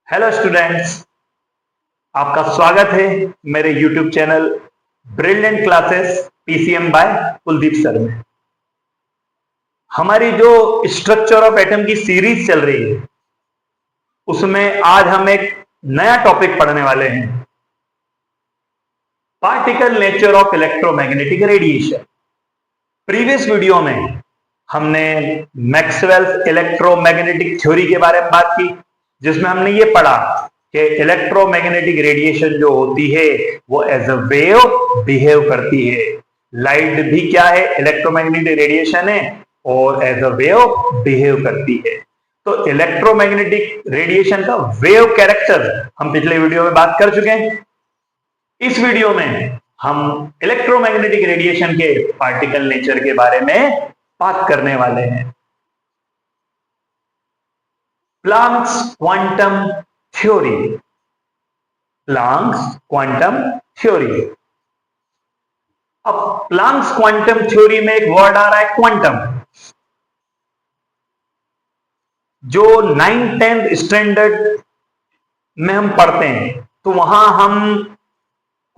Hello students, आपका स्वागत है मेरे YouTube channel brilliant classes PCM by Kuldeep sir में। हमारी जो स्ट्रक्चर ऑफ एटम की सीरीज चल रही है उसमें आज हम एक नया टॉपिक पढ़ने वाले हैं, particle nature of electromagnetic radiation. Previous video में हमने मैक्सवेल्स इलेक्ट्रोमैग्नेटिक थ्योरी के बारे में बात की, जिसमें हमने ये पढ़ा कि इलेक्ट्रोमैग्नेटिक रेडिएशन जो होती है वो एज अ वेव बिहेव करती है। लाइट भी क्या है? इलेक्ट्रोमैग्नेटिक रेडिएशन है और एज अ वेव बिहेव करती है। तो इलेक्ट्रोमैग्नेटिक रेडिएशन का वेव कैरेक्टर हम पिछले वीडियो में बात कर चुके हैं। इस वीडियो में हम इलेक्ट्रोमैग्नेटिक रेडिएशन के पार्टिकल नेचर के बारे में बात करने वाले हैं। Planck's quantum theory. Planck's quantum theory. अब प्लांक्स क्वांटम थ्योरी में एक वर्ड आ रहा है क्वांटम, जो 9th-10th स्टैंडर्ड में हम पढ़ते हैं तो वहां हम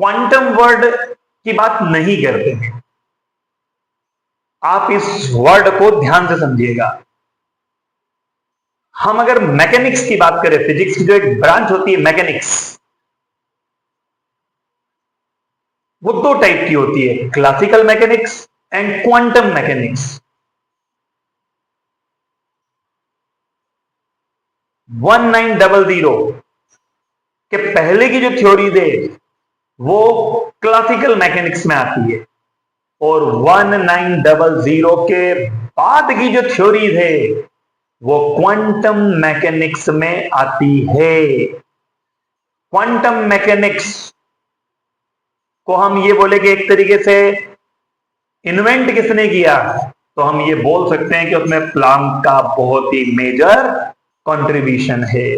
क्वांटम वर्ड की बात नहीं करते हैं। आप इस वर्ड को ध्यान से समझिएगा। हम अगर मैकेनिक्स की बात करें, फिजिक्स की जो एक ब्रांच होती है मैकेनिक्स, वो दो टाइप की होती है, classical mechanics and quantum mechanics. 1900 के पहले की जो थ्योरी है वो क्लासिकल मैकेनिक्स में आती है और 1900 के बाद की जो थ्योरी है वो क्वांटम मैकेनिक्स में आती है। क्वांटम मैकेनिक्स को हम ये बोले कि एक तरीके से इन्वेंट किसने किया, तो हम ये बोल सकते हैं कि उसमें प्लांक का बहुत ही मेजर कंट्रीब्यूशन है।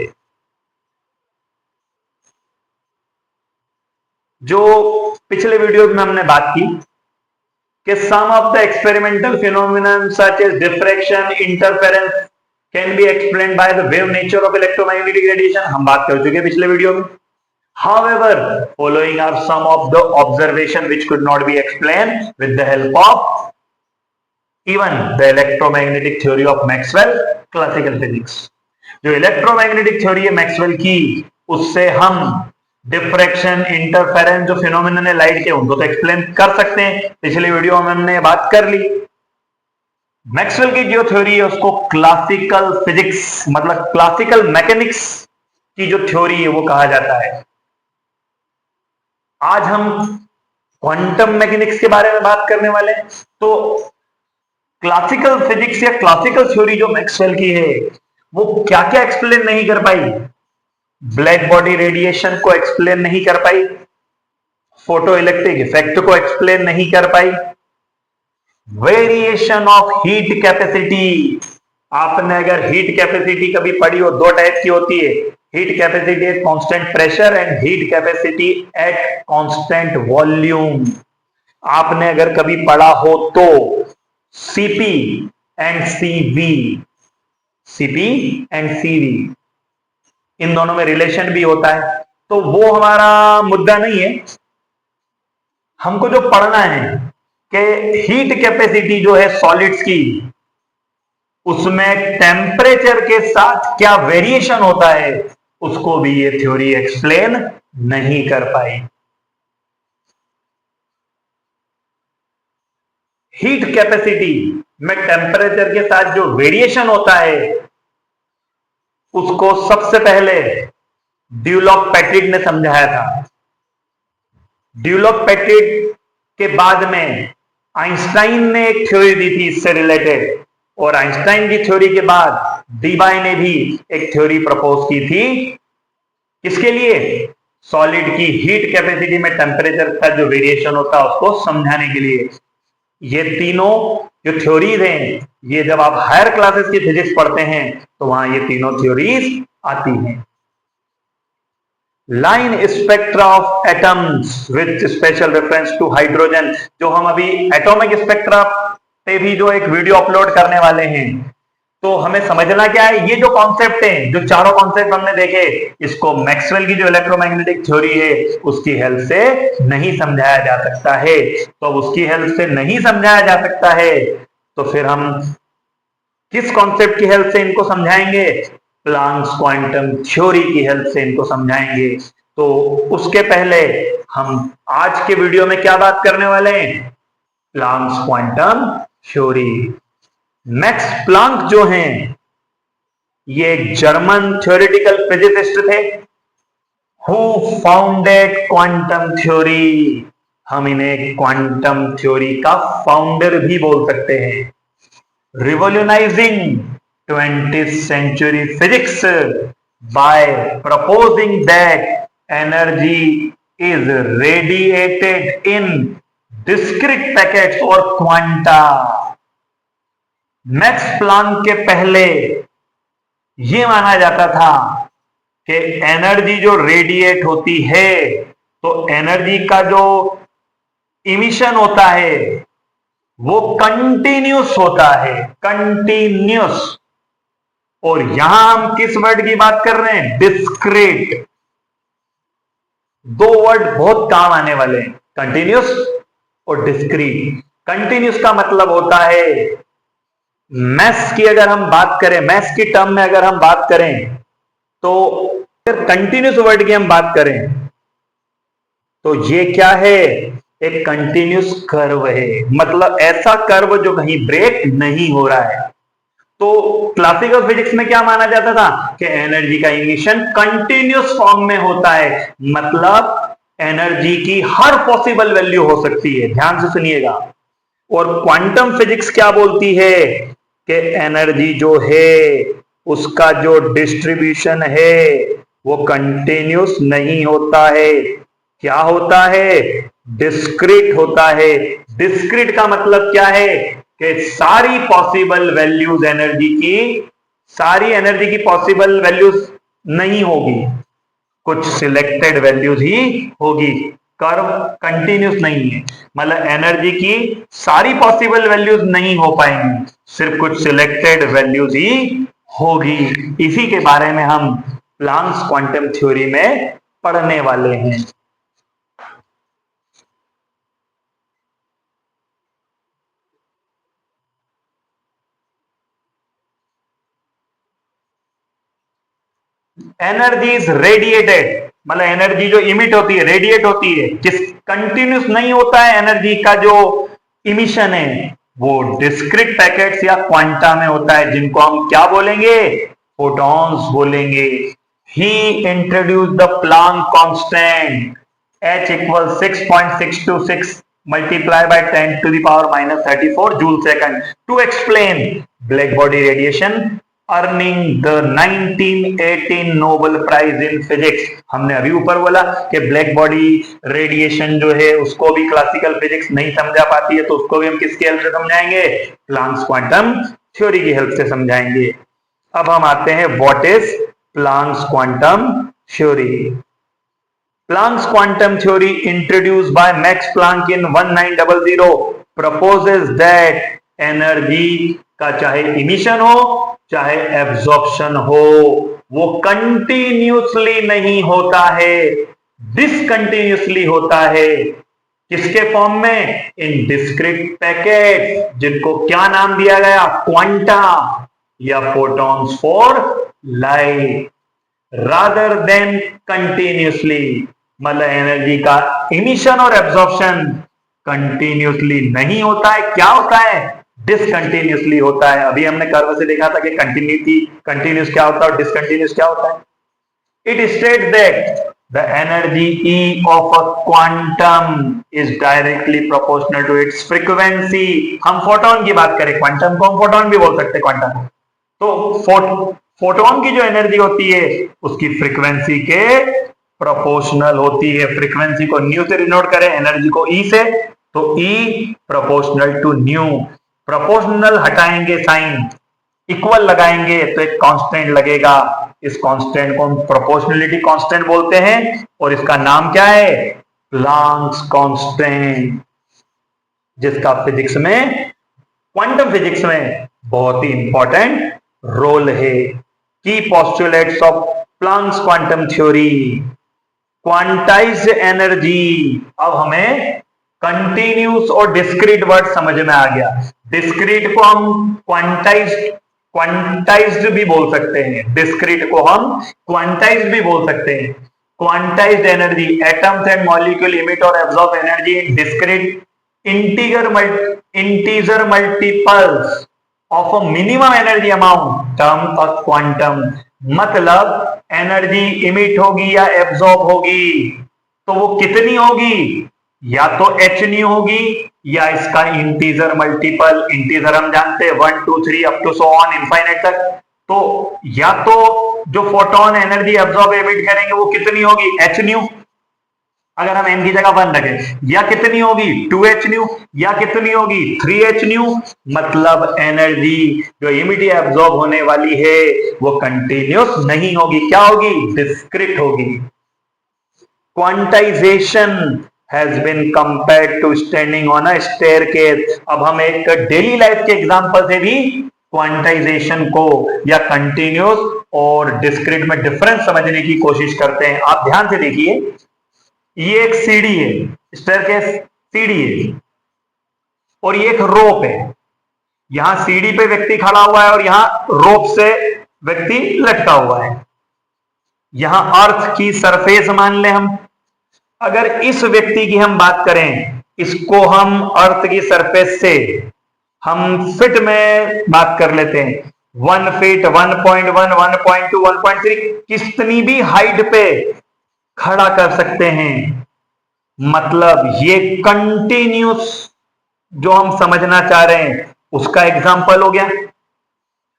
जो पिछले वीडियो में हमने बात की कि some of the experimental phenomenon such as diffraction, interference can be explained by the wave nature of electromagnetic radiation, हम बात कर चुके हैं पिछले वीडियो में। However, following are some of the observation which could not be explained with the help of even the electromagnetic theory of Maxwell, classical physics। जो electromagnetic theory है Maxwell की, उससे हम डिफ्रैक्शन, इंटरफेरेंस जो फिनोमिनन है light के, उनको तो एक्सप्लेन कर सकते हैं। पिछले वीडियो में हमने बात कर ली। मैक्सवेल की जो थ्योरी है उसको क्लासिकल फिजिक्स मतलब क्लासिकल मैकेनिक्स की जो थ्योरी है वो कहा जाता है। आज हम क्वांटम मैकेनिक्स के बारे में बात करने वाले हैं। तो क्लासिकल फिजिक्स या क्लासिकल थ्योरी जो मैक्सवेल की है वो क्या क्या एक्सप्लेन नहीं कर पाई? ब्लैक बॉडी रेडिएशन को एक्सप्लेन नहीं कर पाई, फोटो इलेक्ट्रिक इफेक्ट को एक्सप्लेन नहीं कर पाई, वेरिएशन ऑफ हीट कैपेसिटी। आपने अगर हीट कैपेसिटी कभी पढ़ी हो, दो टाइप की होती है, heat capacity at constant pressure and heat capacity at constant volume. आपने अगर कभी पढ़ा हो तो CP and CV, CP and CV, इन दोनों में रिलेशन भी होता है। तो वो हमारा मुद्दा नहीं है। हमको जो पढ़ना है कि हीट कैपेसिटी जो है सॉलिड्स की, उसमें टेम्परेचर के साथ क्या वेरिएशन होता है, उसको भी ये थ्योरी एक्सप्लेन नहीं कर पाई। हीट कैपेसिटी में टेम्परेचर के साथ जो वेरिएशन होता है उसको सबसे पहले ड्यूलॉक-पेटिट ने समझाया था। ड्यूलॉक-पेटिट के बाद में आइंस्टाइन ने एक थ्योरी दी थी इससे रिलेटेड, और आइंस्टाइन की थ्योरी के बाद डीबाई ने भी एक थ्योरी प्रपोज की थी। किसके लिए? सॉलिड की हीट कैपेसिटी में टेम्परेचर का जो वेरिएशन होता है उसको समझाने के लिए। ये तीनों जो थ्योरीज हैं, ये जब आप हायर क्लासेस की फिजिक्स पढ़ते हैं तो वहां ये तीनों थ्योरीज आती हैं। Line spectra of atoms with special reference to hydrogen, जो हम अभी एटॉमिक स्पेक्ट्रा पे भी जो एक वीडियो अपलोड करने वाले हैं, तो हमें समझना क्या है, ये जो कॉन्सेप्ट है, जो चारों कॉन्सेप्ट हमने देखे, इसको मैक्सवेल की जो इलेक्ट्रोमैग्नेटिक थ्योरी है उसकी हेल्प से नहीं समझाया जा सकता है। तो अब उसकी हेल्प से नहीं समझाया जा सकता है तो फिर हम किस कॉन्सेप्ट की हेल्प से इनको समझाएंगे? प्लांक्स क्वांटम थ्योरी की हेल्प से इनको समझाएंगे। तो उसके पहले हम आज के वीडियो में क्या बात करने वाले हैं? Planck's quantum theory. Max Planck जो हैं ये एक जर्मन थ्योरेटिकल फिजिसिस्ट थे हु फाउंडेड क्वांटम थ्योरी। हम इन्हें क्वांटम थ्योरी का फाउंडर भी बोल सकते हैं। revolutionizing 20th century physics by proposing that energy is radiated in discrete packets or quanta। Max Planck के पहले यह माना जाता था कि एनर्जी जो रेडिएट होती है तो एनर्जी का जो इमिशन होता है वो कंटिन्यूस होता है, कंटिन्यूस। और यहां हम किस वर्ड की बात कर रहे हैं? डिस्क्रीट। दो वर्ड बहुत काम आने वाले हैं, कंटिन्यूस और डिस्क्रीट। कंटिन्यूस का मतलब होता है मैथ्स की अगर हम बात करें, मैथ्स की टर्म में अगर हम बात करें तो अगर कंटिन्यूस वर्ड की हम बात करें तो ये क्या है? एक कंटिन्यूस कर्व है, मतलब ऐसा कर्व जो कहीं ब्रेक नहीं हो रहा है। तो क्लासिकल फिजिक्स में क्या माना जाता था कि एनर्जी का इमिशन कंटिन्यूस फॉर्म में होता है, मतलब एनर्जी की हर पॉसिबल वैल्यू हो सकती है। ध्यान से सुनिएगा। और क्वांटम फिजिक्स क्या बोलती है कि एनर्जी जो है उसका जो डिस्ट्रीब्यूशन है वो कंटिन्यूस नहीं होता है। क्या होता है? डिस्क्रीट होता है। डिस्क्रीट का मतलब क्या है कि सारी पॉसिबल वैल्यूज एनर्जी की, सारी एनर्जी की पॉसिबल वैल्यूज नहीं होगी, कुछ सिलेक्टेड वैल्यूज ही होगी। कर्व कंटिन्यूस नहीं है, मतलब एनर्जी की सारी पॉसिबल वैल्यूज नहीं हो पाएंगी, सिर्फ कुछ सिलेक्टेड वैल्यूज ही होगी। इसी के बारे में हम प्लांक्स क्वांटम थ्योरी में पढ़ने वाले हैं। एनर्जी इज रेडिएटेड, मतलब एनर्जी जो इमिट होती है, रेडिएट होती है, किस कंटिन्यूस नहीं होता है। एनर्जी का जो इमिशन है वो डिस्क्रीट पैकेट्स या क्वांटा में होता है, जिनको हम क्या बोलेंगे? फोटॉन्स बोलेंगे। He introduce the Planck constant H equals 6.626 multiply by 10 to the power minus 34 joule second to explain black body radiation, earning the 1918 Nobel prize in physics. हमने अभी ऊपर बोला कि ब्लैक बॉडी रेडिएशन जो है उसको भी क्लासिकल फिजिक्स नहीं समझा पाती है, तो उसको भी हम किसकी हेल्प से समझाएंगे? प्लांक्स क्वांटम थ्योरी की हेल्प से समझाएंगे। अब हम आते हैं what is Planck's quantum theory. Planck's quantum theory introduced by Max Planck in 1900 proposes that energy का चाहे इमिशन हो चाहे एब्जॉर्प्शन हो वो कंटिन्यूसली नहीं होता है, डिसकंटिन्यूसली होता है। किसके फॉर्म में? इन डिस्क्रीट पैकेट, जिनको क्या नाम दिया गया? क्वांटा या photons for light, rather than continuously. मतलब एनर्जी का इमिशन और एब्जॉर्प्शन कंटिन्यूसली नहीं होता है, क्या होता है? डिसकंटिन्यूसली होता है। अभी हमने कर्व से देखा था कि कंटिन्यूटी, कंटिन्यूस क्या होता है और डिसकंटिन्यूस क्या होता है। It states that the energy E of a quantum is directly proportional to its frequency। हम फोटोन की बात करें, क्वांटम को हम फोटोन भी बोल सकते हैं, क्वांटम। तो फोटोन की जो एनर्जी होती है उसकी फ्रीक्वेंसी के प्रोपोर्शनल होती है। फ्रीक्वेंसी को न्यू से डिनोट करें, एनर्जी को ई से, तो ई प्रोपोर्शनल टू न्यू। प्रोपोर्शनल हटाएंगे साइन, इक्वल लगाएंगे तो एक कांस्टेंट लगेगा। इस कांस्टेंट को हम प्रोपोर्शनलिटी कांस्टेंट बोलते हैं और इसका नाम क्या है? प्लांक्स कांस्टेंट, जिसका फिजिक्स में, क्वांटम फिजिक्स में बहुत ही इंपॉर्टेंट रोल है। की postulates of Planck's quantum theory, quantized energy. अब हमें कंटिन्यूस और डिस्क्रीट वर्ड समझ में आ गया। डिस्क्रीट को हम क्वांटाइज्ड भी बोल सकते हैं, डिस्क्रीट को हम क्वांटाइज्ड भी बोल सकते हैं। Quantised energy, atoms and molecule emit or absorb energy in discrete integer multiples of a minimum energy amount term of quantum. मतलब एनर्जी इमिट होगी या एब्जॉर्ब होगी तो वो कितनी होगी, या तो एच न्यू होगी या इसका इंटीजर मल्टीपल। इंटीजर हम जानते हैं 1 2 3 up to so on infinite तक। तो या तो जो फोटोन एनर्जी एब्जॉर्ब एमिट करेंगे वो कितनी होगी, एच न्यू, अगर हम एन की जगह 1 रखें, या कितनी होगी 2h न्यू, या कितनी होगी 3h न्यू। मतलब एनर्जी जो इमीडिएट एब्जॉर्ब होने वाली है वो कंटिन्यूस नहीं होगी, क्या होगी, डिस्क्रीट होगी। Quantisation has been compared to standing on a staircase. अब हम एक डेली लाइफ के एग्जांपल से भी क्वांटाइजेशन को या कंटिन्यूस और डिस्क्रीट में डिफरेंस समझने की कोशिश करते हैं। आप ध्यान से देखिए, ये एक सीढ़ी है, स्टेयरकेस सीढ़ी है, और ये एक रोप है। यहां सीढ़ी पे व्यक्ति खड़ा हुआ है और यहां रोप से व्यक्ति लटका हुआ है। यहां अर्थ की सरफेस मान ले हम, अगर इस व्यक्ति की हम बात करें, इसको हम अर्थ की सरफेस से हम फिट में बात कर लेते हैं, 1 फीट, 1.1, 1.2, 1.3, कितनी भी हाइट पे खड़ा कर सकते हैं। मतलब ये कंटिन्यूस जो हम समझना चाह रहे हैं उसका एग्जाम्पल हो गया।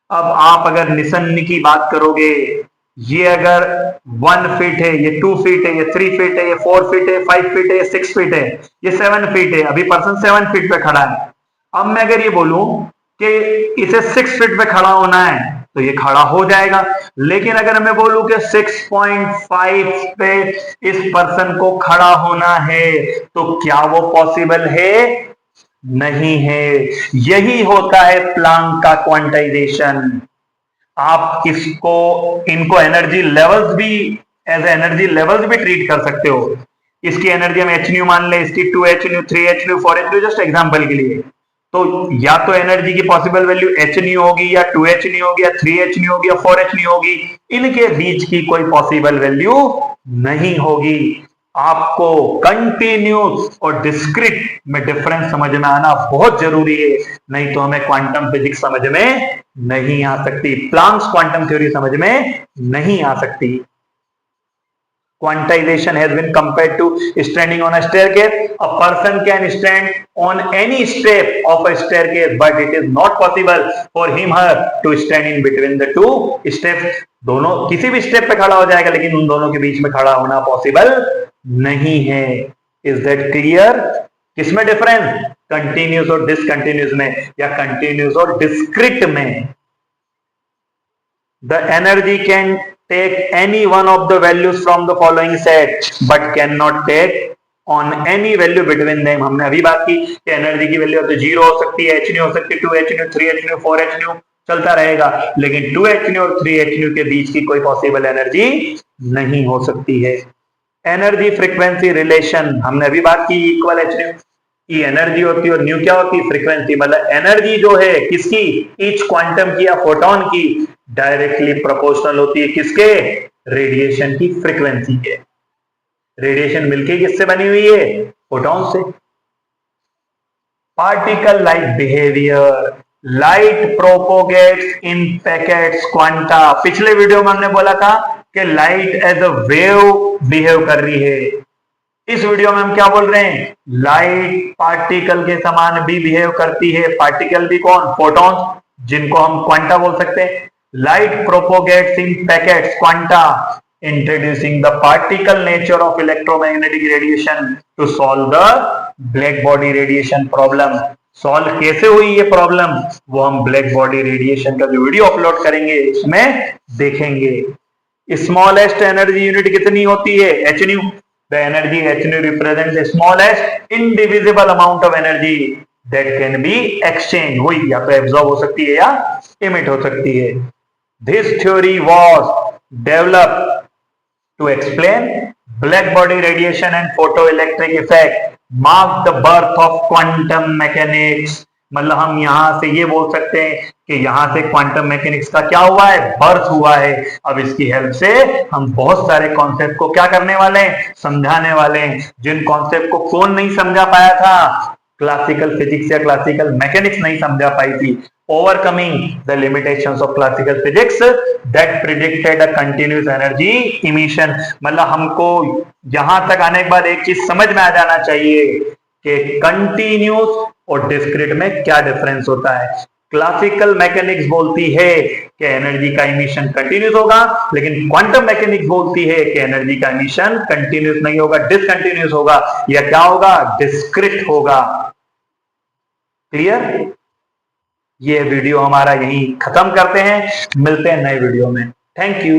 अब आप अगर निसन्नी की बात करोगे, ये अगर 1 फीट है, ये 2 फीट है, ये 3 फीट है, ये 4 फीट है, 5 फीट है, ये 6 फीट है, ये 7 फीट है, अभी पर्सन 7 फीट पे खड़ा है। अब मैं अगर ये बोलूं कि इसे 6 फीट पे खड़ा होना है तो ये खड़ा हो जाएगा। लेकिन अगर मैं बोलूं कि 6.5 पे इस पर्सन को खड़ा होना है तो क्या वो पॉसिबल है, नहीं है। यही होता है प्लैंक का क्वांटाइजेशन। आप इसको, इनको एनर्जी लेवल्स भी, एज एनर्जी लेवल्स भी ट्रीट कर सकते हो। इसकी एनर्जी हम एच न्यू मान ले, इसकी 2h new, 3h new, 4h new, just example के लिए। तो या तो एनर्जी की पॉसिबल वैल्यू एच न्यू होगी, या 2h न्यू होगी, या 3h न्यू होगी, या 4h न्यू होगी। इनके बीच की कोई पॉसिबल वैल्यू नहीं होगी। आपको कंटिन्यूस और डिस्क्रीट में डिफरेंस समझ में आना बहुत जरूरी है, नहीं तो हमें क्वांटम फिजिक्स समझ में नहीं आ सकती, प्लैंक्स क्वांटम थ्योरी समझ में नहीं आ सकती। Quantization has been compared to standing on a staircase. A person can stand on any step of a staircase, but it is not possible for him her to stand in between the two steps. दोनों किसी भी step पे खड़ा हो जाएगा, लेकिन उन दोनों के बीच में खड़ा होना पॉसिबल नहीं है। Is that clear? किसमें डिफरेंस, कंटिन्यूस और डिसकंटिन्यूस में, या कंटिन्यूस और डिस्क्रीट में। The energy can take any one of the values from the following set, but cannot take on any value between them. हमने अभी बात की कि एनर्जी की वैल्यू तो 0 हो सकती है, h न्यू हो सकती है, 2h new, 3h new, 4h new, चलता रहेगा। लेकिन 2h न्यू और 3h न्यू के बीच की कोई पॉसिबल एनर्जी नहीं हो सकती है। एनर्जी फ्रीक्वेंसी रिलेशन हमने अभी बात की, इक्वल h न्यू की एनर्जी होती है और न्यू क्या होती है, फ्रीक्वेंसी। मतलब एनर्जी जो है किसकी, ईच क्वांटम की या फोटोन की, डायरेक्टली प्रोपोर्शनल होती है किसके, रेडिएशन की फ्रीक्वेंसी के। रेडिएशन मिलके किससे बनी हुई है, फोटोन से। Particle like behaviour, light propagates in packets quanta. पिछले वीडियो में हमने बोला था कि light as a wave behave कर रही है। इस वीडियो में हम क्या बोल रहे हैं, लाइट पार्टिकल के समान भी बिहेव करती है। पार्टिकल भी कौन, फोटॉन, जिनको हम क्वांटा बोल सकते हैं। Light propagates in packets quanta, introducing the particle nature of electromagnetic radiation to solve the black body radiation problem. Solve कैसे हुई ये प्रॉब्लम, वो हम ब्लैक बॉडी रेडिएशन का जो वीडियो अपलोड करेंगे इसमें देखेंगे। स्मॉलेस्ट एनर्जी यूनिट कितनी होती है, H new. The energy h nu represents the smallest indivisible amount of energy that can be exchange, वही या तो एब्जॉर्ब हो सकती है या इमिट हो सकती है। This theory was developed to explain black body radiation and photoelectric effect mark the birth of quantum mechanics। मतलब हम यहां से ये बोल सकते हैं कि यहां से क्वांटम मैकेनिक्स का क्या हुआ है, बर्थ हुआ है। अब इसकी हेल्प से हम बहुत सारे कॉन्सेप्ट को क्या करने वाले हैं, समझाने वाले हैं। जिन कॉन्सेप्ट को कौन नहीं समझा पाया था, क्लासिकल फिजिक्स या क्लासिकल मैकेनिक्स नहीं समझा पाई थी। overcoming the limitations of classical physics that predicted a continuous energy emission। मतलब हमको यहां तक आने के बाद एक चीज समझ में आ जाना चाहिए कि कंटिन्यूस और डिस्क्रीट में क्या डिफरेंस होता है। क्लासिकल मैकेनिक्स बोलती है कि एनर्जी का इमिशन कंटिन्यूस होगा, लेकिन क्वांटम मैकेनिक्स बोलती है कि एनर्जी का इमिशन कंटिन्यूस नहीं होगा, डिसकंटिन्यूस होगा, या क्या होगा, डिस्क्रीट होगा। क्लियर? ये वीडियो हमारा यहीं खत्म करते हैं, मिलते हैं नए वीडियो में। Thank you.